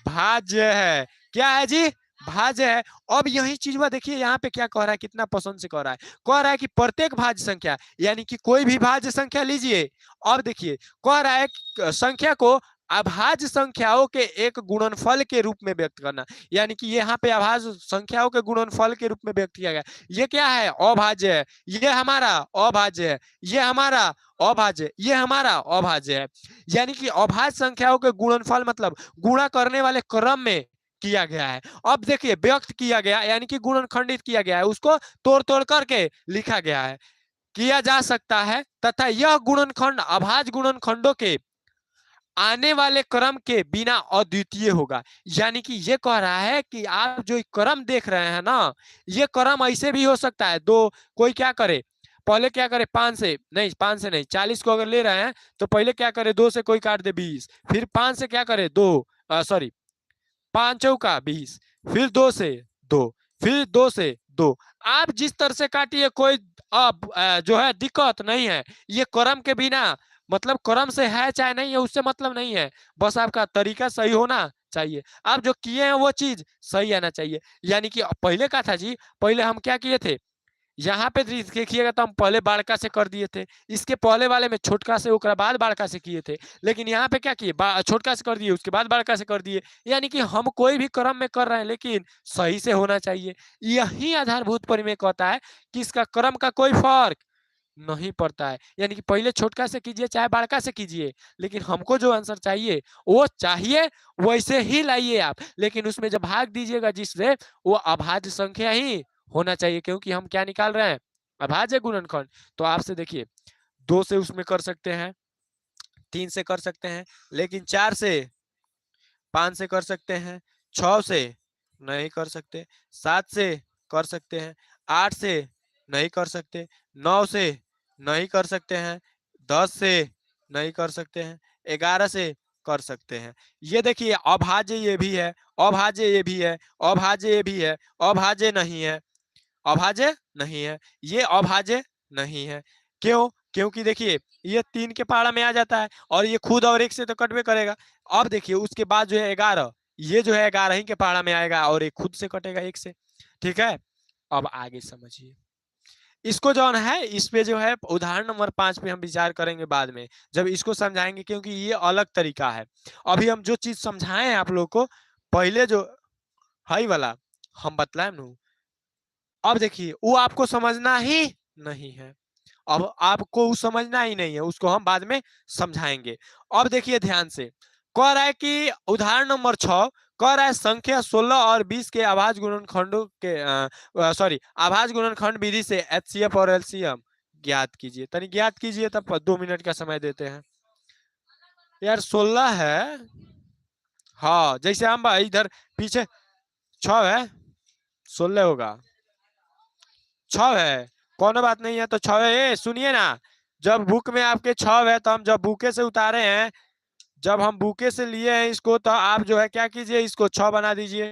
भाज्य है। क्या है जी? भाज्य है। अब यही चीज देखिए यहाँ पे क्या कह रहा है, कितना पसंद से कह रहा है, कह रहा है कि प्रत्येक भाज्य संख्या, यानी कि कोई भी भाज्य संख्या लीजिए। अब देखिए कह रहा है संख्या को अभाज्य संख्याओं के एक गुणनफल के रूप में व्यक्त करना, यानी कि यहाँ पे अभाज्य संख्याओं के गुणनफल के रूप में व्यक्त किया गया। ये क्या है? अभाज्य है। ये हमारा अभाज्य है, ये हमारा अभाज्य, ये हमारा अभाज्य है। यानी कि अभाज्य संख्याओं के गुणनफल मतलब गुणा करने वाले क्रम में किया गया है। अब देखिए व्यक्त किया गया यानी कि गुणनखंडित किया गया है, उसको तोड़ तोड़ करके लिखा गया है, किया जा सकता है, तथा यह गुणनखंड अभाज्य गुणनखंडों के आने वाले क्रम के बिना अद्वितीय होगा। यानी कि ये कह रहा है कि आप जो क्रम देख रहे हैं ना, ये क्रम ऐसे भी हो सकता है। दो, कोई क्या करे, पहले क्या करे, 5 से नहीं, 5 से नहीं, 40 को अगर ले रहे हैं तो पहले क्या करे, 2 से कोई काट दे 20, फिर 5 से क्या करे, 2, सॉरी, 5 चौका 20, फिर 2 से 2, फिर 2 से 2। आप जिस तरह से काटिए कोई अब जो है दिक्कत नहीं है। ये क्रम के बिना, मतलब क्रम से है चाहे नहीं है उससे मतलब नहीं है, बस आपका तरीका सही होना चाहिए। आप जो किए हैं वो चीज सही आना चाहिए। यानी कि पहले का था जी, पहले हम क्या किए थे, यहाँ पे देखिएगा तो हम पहले बाड़का से कर दिए थे, इसके पहले वाले में छोटका से ओकरा बाद बाड़का से किए थे, लेकिन यहाँ पे क्या किए, छोटका से कर दिए उसके बाद बाड़का से कर दिए। यानी कि हम कोई भी क्रम में कर रहे हैं लेकिन सही से होना चाहिए। यही आधारभूत प्रमेय कहता है कि इसका क्रम का कोई फर्क नहीं पड़ता है। यानी कि पहले छोटका से कीजिए चाहे बाड़का से कीजिए, लेकिन हमको जो आंसर चाहिए वो चाहिए, वैसे ही लाइए आप, लेकिन उसमें जब भाग दीजिएगा जिससे, वो अभाज्य संख्या ही होना चाहिए, क्योंकि हम क्या निकाल रहे हैं, अभाज्य गुणनखंड। तो आपसे देखिए 2 से उसमें कर सकते हैं, 3 से कर सकते हैं, लेकिन 4 से, 5 से कर सकते हैं, 6 से नहीं कर सकते, 7 से कर सकते हैं, 8 से नहीं कर सकते, 9 से नहीं कर सकते हैं, 10 से नहीं कर सकते हैं, 11 से कर सकते हैं। ये देखिए अभाज्य ये भी है, अभाज्य ये भी है, अभाज्य ये भी है, अभाज्य नहीं है, अभाज्य नहीं है, ये अभाज्य नहीं है। क्यों? क्योंकि देखिए ये 3 के पहाड़ा में आ जाता है और ये खुद और 1 से तो कटवे करेगा। अब देखिए उसके बाद जो है 11, ये जो है 11 ही के पहाड़ा में आएगा और एक खुद से कटेगा 1 से। ठीक है, अब आगे समझिए इसको जो है, इस पे जो है उदाहरण नंबर 5 पे हम विचार करेंगे बाद में, जब इसको समझाएंगे, क्योंकि ये अलग तरीका है। अभी हम जो चीज समझाए हैं आप लोग को, पहले जो हाई वाला हम बतलाए नू, अब देखिए वो आपको समझना ही नहीं है, अब आपको वो समझना ही नहीं है, उसको हम बाद में समझाएंगे। अब देखिए ध्यान से, कह रहा है कि उदाहरण नंबर 6 कह रहा है संख्या 16 और 20 के आभाज्य गुणनखंडों के सॉरी आभाज्य गुणनखंड विधि से एचसीएफ और एलसीएम ज्ञात कीजिए। तनी ज्ञात कीजिए, तब 2 मिनट का समय देते हैं। यार 16 है, हाँ जैसे हम इधर पीछे 6 है, 16 होगा, 6 है, कोनो बात नहीं है, तो 6 है। ए सुनिए ना, जब बुक में आपके 6 है तो हम जब बुके से उतारे हैं, जब हम बुके से लिए हैं इसको, तो आप जो है क्या कीजिए, इसको 6 बना दीजिए।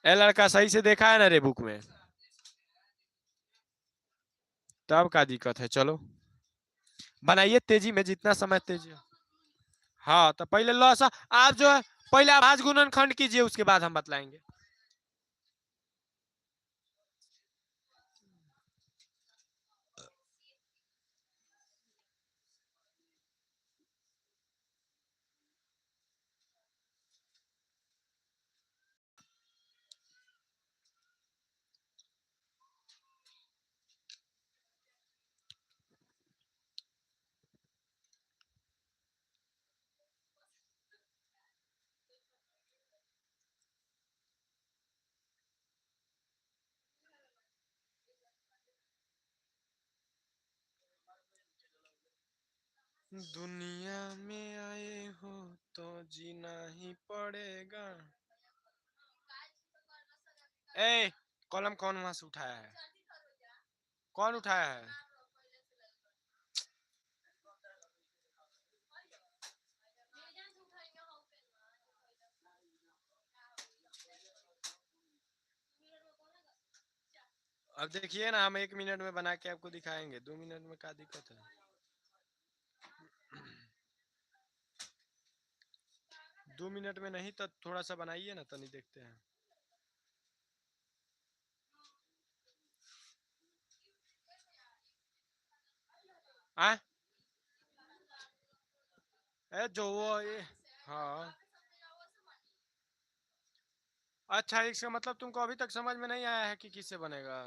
ए लड़का सही से देखा है ना रे बुक में? तब का दिक्कत है, चलो बनाइए तेजी में, जितना समय तेजी। हाँ तो पहले लॉस आप जो है पहले आभाज्य गुणनखंड कीजिए, उसके बाद हम बतलाएंगे। दुनिया में आए हो तो जीना ही पड़ेगा। ए, कॉलम कौन वहां से उठाया है? कौन उठाया है? अब देखिए ना, हम 1 मिनट में बना के आपको दिखाएंगे, 2 मिनट में क्या दिक्कत है? 2 मिनट में नहीं तो थोड़ा सा बनाइए ना, तो नहीं देखते हैं। आ? जो वो ये, हाँ। अच्छा, इसका मतलब तुमको अभी तक समझ में नहीं आया है कि किससे बनेगा?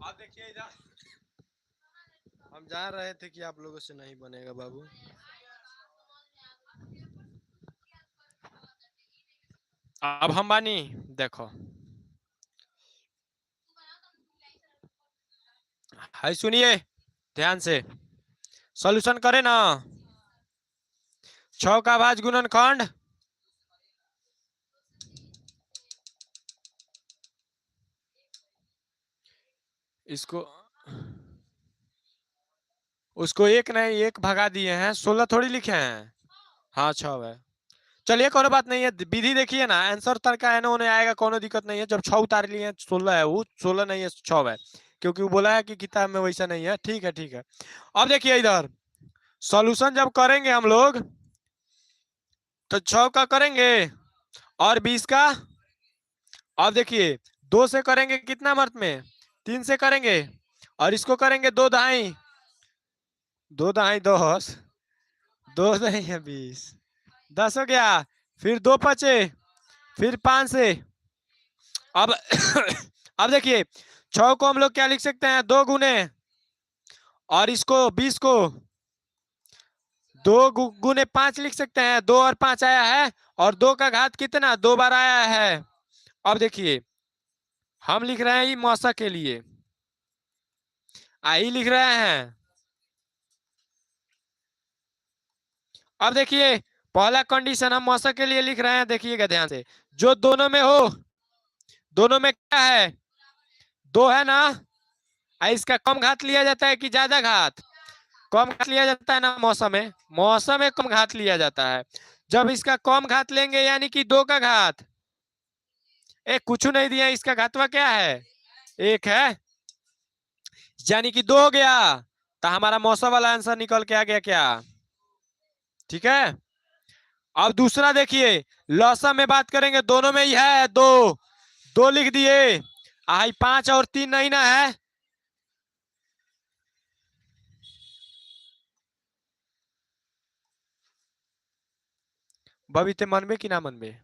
आप देखिए इधर, हम जान रहे थे कि आप लोगों से नहीं बनेगा बाबू। अब हम बानी, देखो हाय, सुनिए ध्यान से, सॉल्यूशन करें ना। 6 का भाज गुणनखंड, इसको उसको एक नहीं, एक भगा दिए हैं, 16 थोड़ी लिखे हैं। हाँ 6 है। चलिए कोई बात नहीं है, विधि देखिए ना, आंसर तड़का है ना उन्हें आएगा, कोनो दिक्कत नहीं है। जब 6 उतार लिए हैं, 16 है, वो 16 नहीं है 6 है, क्योंकि वो बोला है कि किताब में वैसा नहीं है। ठीक है ठीक है। अब देखिए इधर, सॉल्यूशन जब करेंगे हम लोग तो 6 का करेंगे और 20 का। अब देखिए 2 से करेंगे कितना मर्त में, 3 से करेंगे, और इसको करेंगे 2 दहाई, 2 दहाई 10, 2 दहाई है 20, 10 हो गया। फिर 2 बचे, फिर 5 से। अब अब देखिए 6 को हम लोग क्या लिख सकते हैं, 2 गुने, और इसको 20 को 2 गुने 5 लिख सकते हैं। 2 और 5 आया है, और 2 का घात कितना, 2 बार आया है। अब देखिए हम लिख रहे हैं ये मौसा के लिए, आई लिख रहे हैं। अब देखिए पहला कंडीशन हम मौसा के लिए लिख रहे हैं, देखिएगा ध्यान से, जो दोनों में हो, दोनों में क्या है, 2 है ना, इसका कम घात लिया जाता है कि ज्यादा घात, कम घात लिया जाता है ना मौसम में, मौसम में कम घात लिया जाता है। जब इसका कम घात लेंगे यानी कि 2 का घात, एक कुछ नहीं दिया, इसका घातवा क्या है, 1 है, यानी कि 2 हो गया। तो हमारा मौसम वाला आंसर निकल के आ गया क्या? ठीक है। अब दूसरा देखिए, लौसा में बात करेंगे, दोनों में ही है 2, 2 लिख दिए, आई 5 और 3 नहीं ना है। बबीते मनबे कि ना मनबे?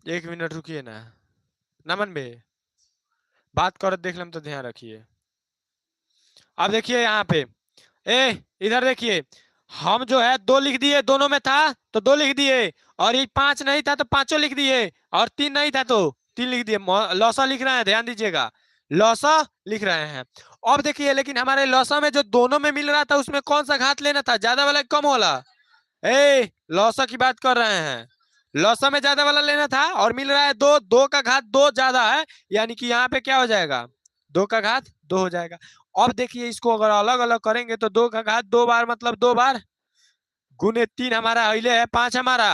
1 मिनट रुकिए ना मनबे, बात कर देख लें तो ध्यान रखिए। अब देखिए यहाँ पे, इधर देखिए, हम जो है 2 लिख दिए, दोनों में था तो 2 लिख दिए, और ये 5 नहीं था तो 5 लिख दिए, और 3 नहीं था तो 3 लिख दिए। लौसा लिख रहे हैं, ध्यान दीजिएगा, लौसा लिख रहे हैं। अब देखिए लेकिन हमारे लौसा में जो दोनों में मिल रहा था, उसमें कौन सा घात लेना था, ज्यादा वाला कम वाला? लौसा की बात कर रहे हैं, लौसा में ज्यादा वाला लेना था और मिल रहा है दो, दो का घात दो ज्यादा है, यानी कि यहाँ पे क्या हो जाएगा, दो का घात दो हो जाएगा। अब देखिए इसको अगर अलग अलग करेंगे तो दो का घात दो बार मतलब दो बार, गुने तीन हमारा अहिले है पांच हमारा।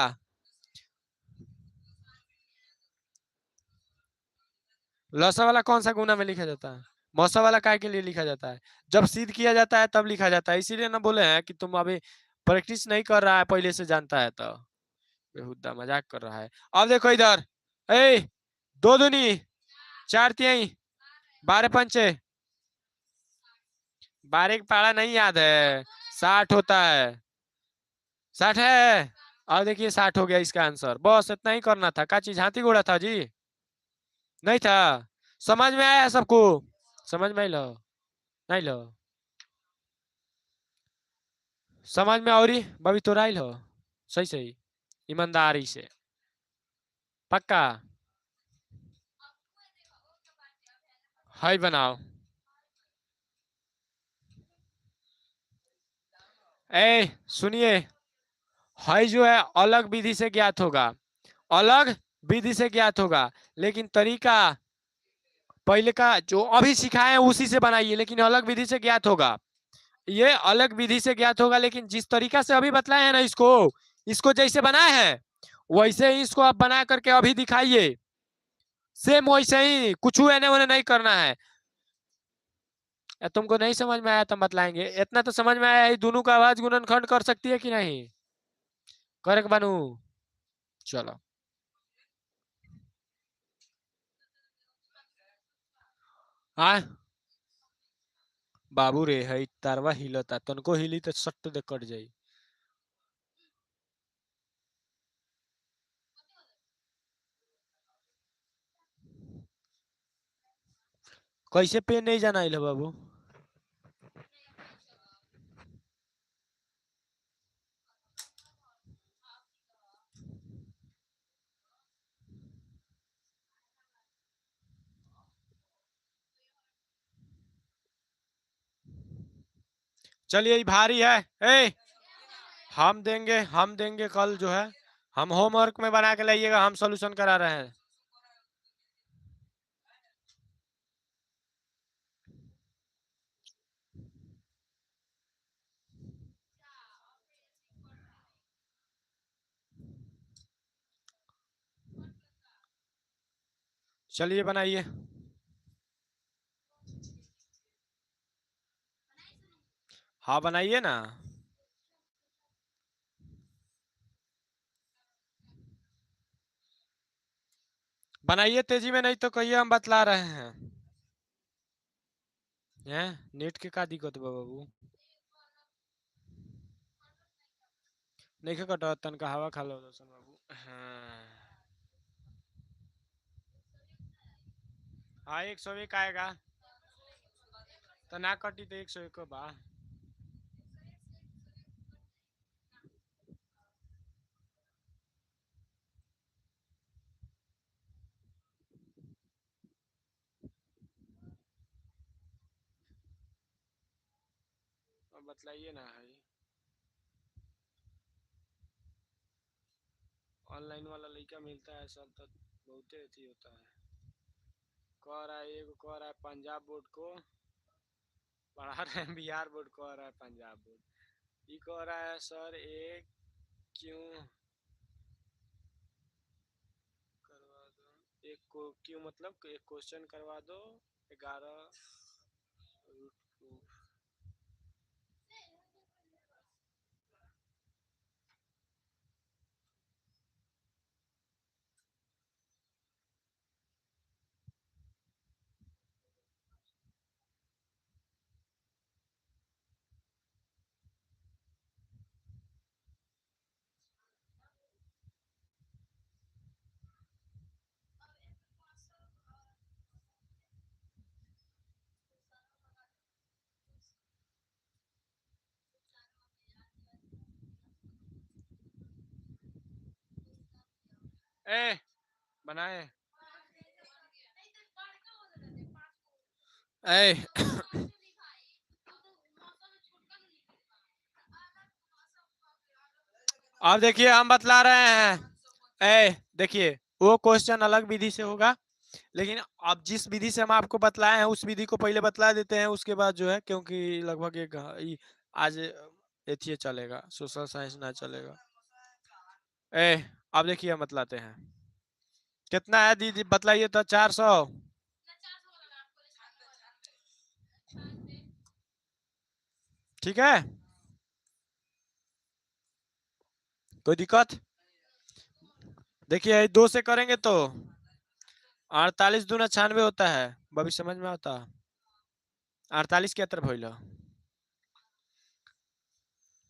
लौसा वाला कौन सा गुना में लिखा जाता है, मौसा वाला काय के लिए लिखा जाता है, जब सिद्ध किया जाता है तब लिखा जाता है, इसीलिए ना बोले हैं कि तुम अभी प्रैक्टिस नहीं कर रहा है पहले से जानता है तो। बेहुदा मजाक कर रहा है। अब देखो इधर, ए दो दूनी चार तिहाई, बारह पंचे, बारह का पारा नहीं याद है, 60 होता है, 60 है। अब देखिए 60 हो गया इसका आंसर, बस इतना ही करना था। क्या चीज हाथी घोड़ा था जी, नहीं था। समझ में आया सबको, समझ में लो, नहीं लो समझ में, और बबी तो राइल हो, सही सही ईमानदारी से, पक्का है बनाओ। ए सुनिए, है जो है अलग विधि से ज्ञात होगा, अलग विधि से ज्ञात होगा, लेकिन तरीका पहले का जो अभी सिखाए हैं उसी से बनाइए, लेकिन अलग विधि से ज्ञात होगा। ये अलग विधि से ज्ञात होगा, लेकिन जिस तरीका से अभी बतलाए हैं ना इसको, इसको जैसे बनाए हैं वैसे ही इसको आप बना करके अभी दिखाइए, सेम वैसे ही, कुछ एने ओने नहीं करना है। तुमको नहीं समझ में आया तो बतलाएंगे, इतना तो समझ में आया, दोनों का आवाज गुणनखंड कर सकती है कि नहीं, कर बनू, चलो। हाँ बाबू रे, है तारवा हिलता, तनको हिली तो सट दे कट जाई। कैसे पे नहीं जाना है बाबू। चलिए ये भारी है। ए हम देंगे कल जो है, हम होमवर्क में बना के लाइएगा, हम सॉल्यूशन करा रहे हैं। चलिए बनाइए। हाँ बनाइए ना, बनाइए तेजी में, नहीं तो कहिए हम बतला रहे हैं। हैं नेट के का दिक्कत बा बाबू, नहीं के कटो तन का हवा खा लो दोस्तन बाबू। हाँ हाँ 101 आएगा, तो ना कटी तो 101 बा। अब बतलाइए ना है, ऑनलाइन वाला लड़का मिलता है सब तो बहुते अथी होता है। कह रहा है एक, कह रहा है पंजाब बोर्ड को पढ़ा रहे हैं, बिहार बोर्ड कह रहा है पंजाब बोर्ड, ये कह रहा है सर एक क्यों करवा दो, एक को क्यों मतलब एक क्वेश्चन करवा दो, 11 रूट प्रूफ। ए बनाए, ए अब देखिए हम बतला रहे हैं, देखिए वो क्वेश्चन अलग विधि से होगा, लेकिन अब जिस विधि से हम आपको बतलाए हैं उस विधि को पहले बतला देते हैं, उसके बाद जो है, क्योंकि लगभग आज एथिए चलेगा, सोशल साइंस ना चलेगा। अब देखिए हम बतलाते हैं। कितना है दीदी बतलाइए तो। 400। ठीक है, कोई दिक्कत? देखिए 2 से करेंगे तो 48 दूना 96 होता है, भविष्य समझ में आता। 48 के तरफ भइल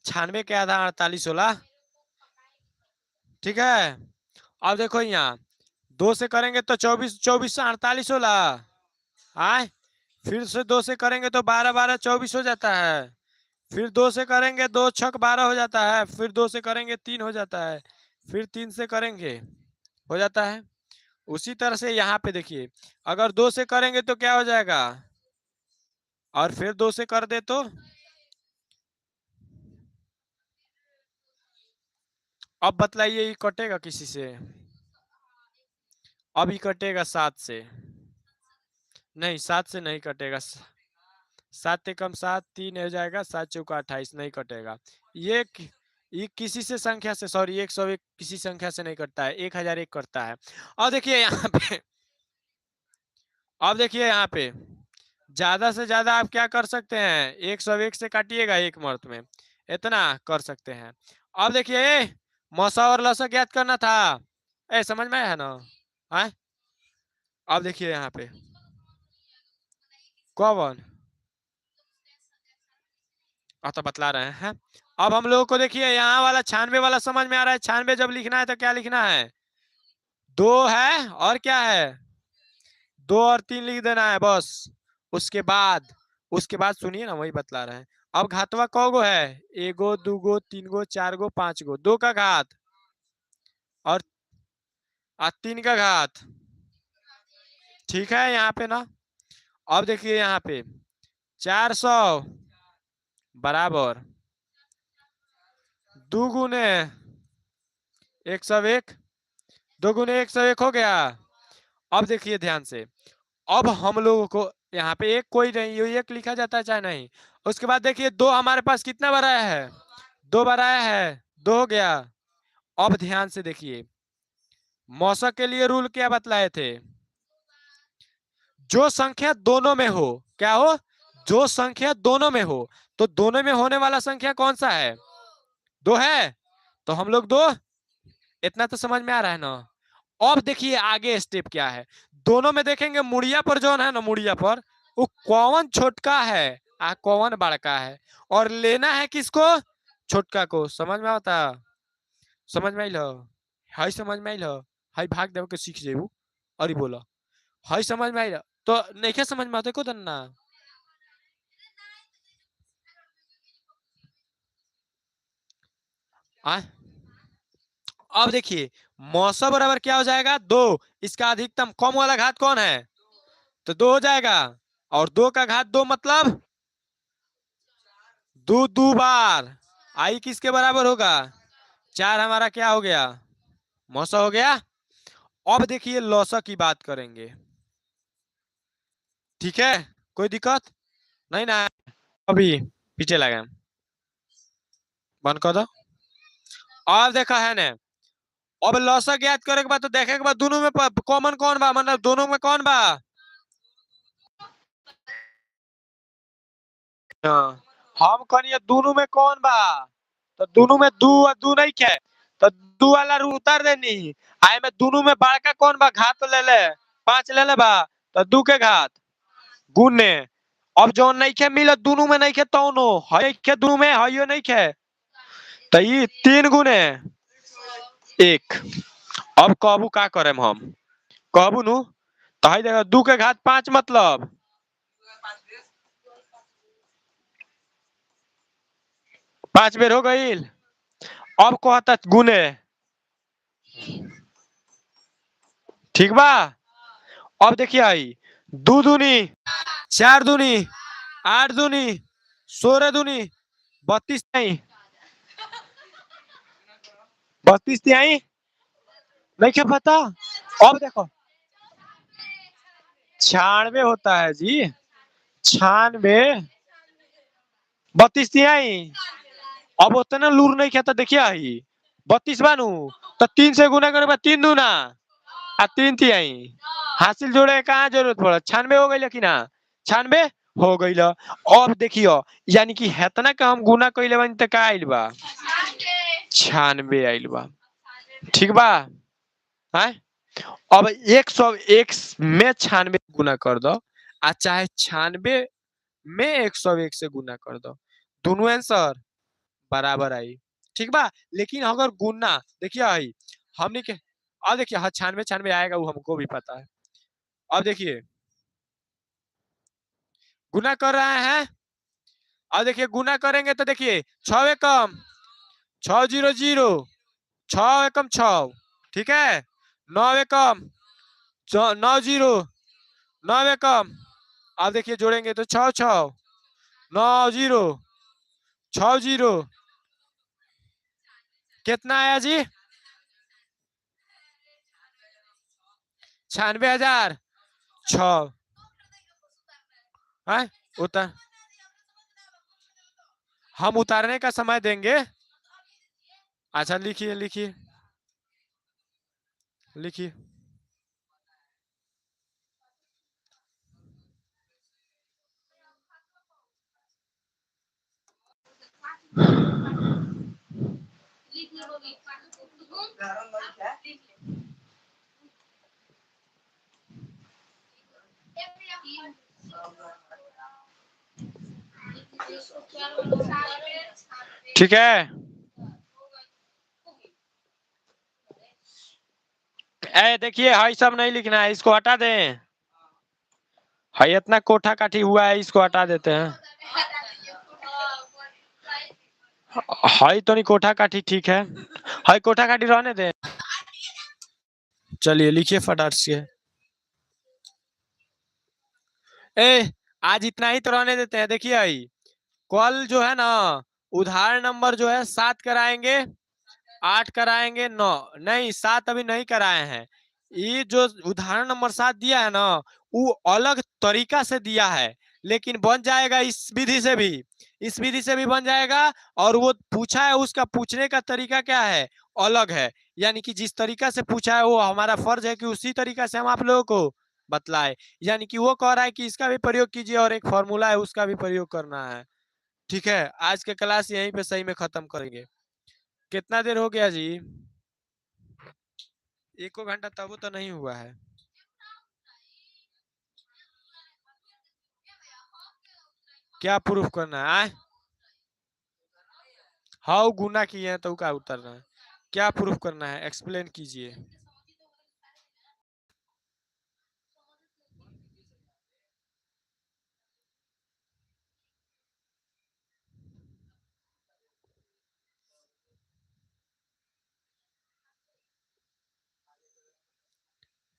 96 के आधा 48 होला। ठीक है, अब देखो यहाँ 2 से करेंगे तो 24 24 से 48 होला। आए, फिर से 2 से करेंगे तो 12 12 24 हो जाता है। फिर 2 से करेंगे 2 छक 12 हो जाता है। फिर 2 से करेंगे 3 हो जाता है। फिर 3 से करेंगे हो जाता है। उसी तरह से यहाँ पे देखिए, अगर 2 से करेंगे तो क्या हो जाएगा, और फिर 2 से कर दे तो अब बतलाइए ये कटेगा किसी से? अब ये कटेगा 7 से। नहीं 7 से नहीं कटेगा। 7 से कम 7 3 हो जाएगा, 7 चौका 28 नहीं कटेगा। ये ये किसी से संख्या से, सॉरी 101 किसी संख्या से नहीं कटता है, 1001 कटता है। और देखिए यहाँ पे, अब देखिए यहाँ पे ज्यादा से ज्यादा आप क्या कर सकते हैं, 101 से काटिएगा एक मर्त में, इतना कर सकते हैं। अब देखिए मौसा और लसा ज्ञात करना था। समझ में आया ना? है, अब देखिए यहाँ पे कौन तो बतला रहे हैं। अब हम लोगों को देखिए यहाँ वाला 96 वाला समझ में आ रहा है। 96 जब लिखना है तो क्या लिखना है, 2 है और क्या है, 2 और 3 लिख देना है बस। उसके बाद सुनिए ना, वही बतला रहे हैं। अब घातवा कौगो है, एगो दूगो तीन गो चार गो 5 गो, 2 का घात और 3 का घात। ठीक है यहाँ पे ना। अब देखिए यहाँ पे 400 बराबर 2 गुने 101, 2 गुने 101 हो गया। अब देखिए ध्यान से, अब हम लोगों को यहाँ पे एक कोई नहीं, ये एक लिखा जाता है चाहे नहीं। उसके बाद देखिए 2 हमारे पास कितना बनाया है, 2 बनाया है, 2 हो गया। अब ध्यान से देखिए, मौसा के लिए रूल क्या बतलाए थे, जो संख्या दोनों में हो, क्या हो, जो संख्या दोनों में हो, तो दोनों में होने वाला संख्या कौन सा है, 2 है, तो हम लोग 2, इतना तो समझ में आ रहा है ना। अब देखिए आगे स्टेप क्या है, दोनों में देखेंगे मुड़िया पर जो है ना, मुड़िया पर वो कौन छोटका है कौन बड़का है, और लेना है किसको, छोटका को। समझ में आता, समझ में आइल, हाई समझ में आइल, हाई भाग देव के सीख जेबू। अरे बोला हाई समझ में आइल तो नहीं समझ में आते को दन्ना। आ? अब देखिए मौसा बराबर क्या हो जाएगा, 2, इसका अधिकतम कम वाला घात कौन है, तो 2 हो जाएगा। और 2 का घात 2 मतलब 2 2 बार, आई किसके बराबर होगा, 4 हमारा क्या हो गया, मौसा हो गया। अब देखिए लौसा की बात करेंगे। ठीक है, कोई दिक्कत नहीं ना? अभी पीछे लगे, बंद कर दो। अब देखा है ने, अब लौसा ज्ञात करे के बाद तो देखे के बाद दोनों में कॉमन कौन बा, मतलब दोनों में कौन बा, हम करिए दोनों में कौन बा, तो दोनों में 2 और 2 नहीं है, तो 2 वाला रू उतार देनी। आए में दोनों में बड़का कौन बा, घात ले ले 5 ले ले बा, तो 2 के घात गुने। अब जो नहीं खे मिले दोनों में नहीं खे, तौनो है खे दोनों में, है नहीं खे, तो ये 3 गुने 1। अब कहबू का करे हम, कहबू नु, तो है देखो 2 के घात 5 मतलब 5 बेर हो गई। अब कहता गुने, ठीक बा। अब देखिए आई 2 दूनी 4 दूनी 8 दूनी 16 दूनी 32 नहीं, 32 तिहाई नहीं क्या पता। अब देखो 96 होता है जी। 96 32 तिहाई। अब उतना लूर नहीं खाता देखिए आई 32 बानू तो 3 से गुना करे बा 3 दूना आ 3 तिहाई हासिल जोड़े कहाँ जरूरत पड़ा 96 हो गई कि ना 96 हो गई। अब देखियो यानी कि हेतना का हम गुना कइले बानी त का आइल बा 96 आइल बा ठीक बा हैं। अब 101 में 96 गुना कर दो आ चाहे 96 में 101 से गुना कर दो दोनों आंसर बराबर आई ठीक बा। लेकिन अगर गुना देखिए आई हमने के अब देखिए हाँ 96 आएगा वो हमको भी पता है। अब देखिए गुना कर रहे हैं। अब देखिए गुना करेंगे तो देखिए 6 एकम 600 6 एकम 6 ठीक है 9 एकम 90 9 एकम। अब देखिए जोड़ेंगे तो 6 6 9 0 6 0 कितना आया जी 96,006 है उतर हम उतारने का समय देंगे। अच्छा लिखिए लिखिए लिखिए ठीक है। ए देखिए हाई सब नहीं लिखना है इसको हटा दें। हाई इतना कोठा काठी हुआ है इसको हटा देते हैं। हाई तो नहीं कोठा काठी ठीक है हाई कोठा काठी रहने दें। चलिए लिखिए फटाफट से। ए आज इतना ही तो रहने देते हैं देखिए आई कल जो है ना उदाहरण नंबर जो है 7 कराएंगे 8 कराएंगे 9 नहीं 7 अभी नहीं कराए हैं। ये जो उदाहरण नंबर 7 दिया है ना वो अलग तरीका से दिया है लेकिन बन जाएगा इस विधि से भी इस विधि से भी बन जाएगा। और वो पूछा है उसका पूछने का तरीका क्या है अलग है यानी कि जिस तरीका से पूछा है वो हमारा फर्ज है कि उसी तरीका से हम आप लोगों को बतलाए। यानी कि वो कह रहा है कि इसका भी प्रयोग कीजिए और एक फॉर्मूला है उसका भी प्रयोग करना है। ठीक है आज के क्लास यहीं पे सही में खत्म करेंगे। कितना देर हो गया जी 1 घंटा तब तो नहीं हुआ है। क्या प्रूफ करना है हाउ गुना किए हैं तो क्या उतरना है क्या प्रूफ करना है एक्सप्लेन कीजिए।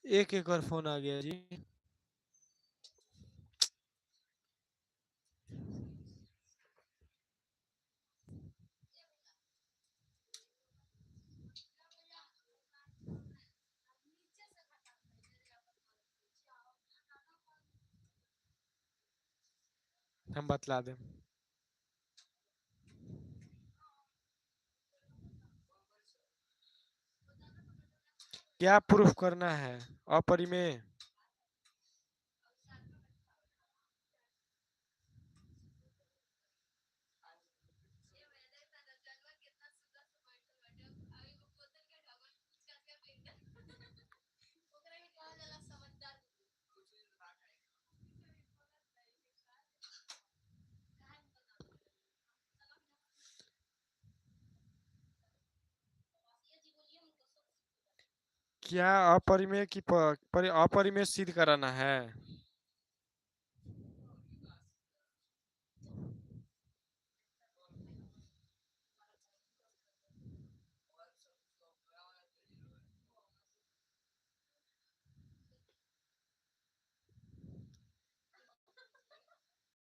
एक और फोन आ गया जी। हम बतला दें क्या प्रूफ करना है अपरिमेय। क्या अपरिमेय की अपरिमेय सिद्ध कराना है।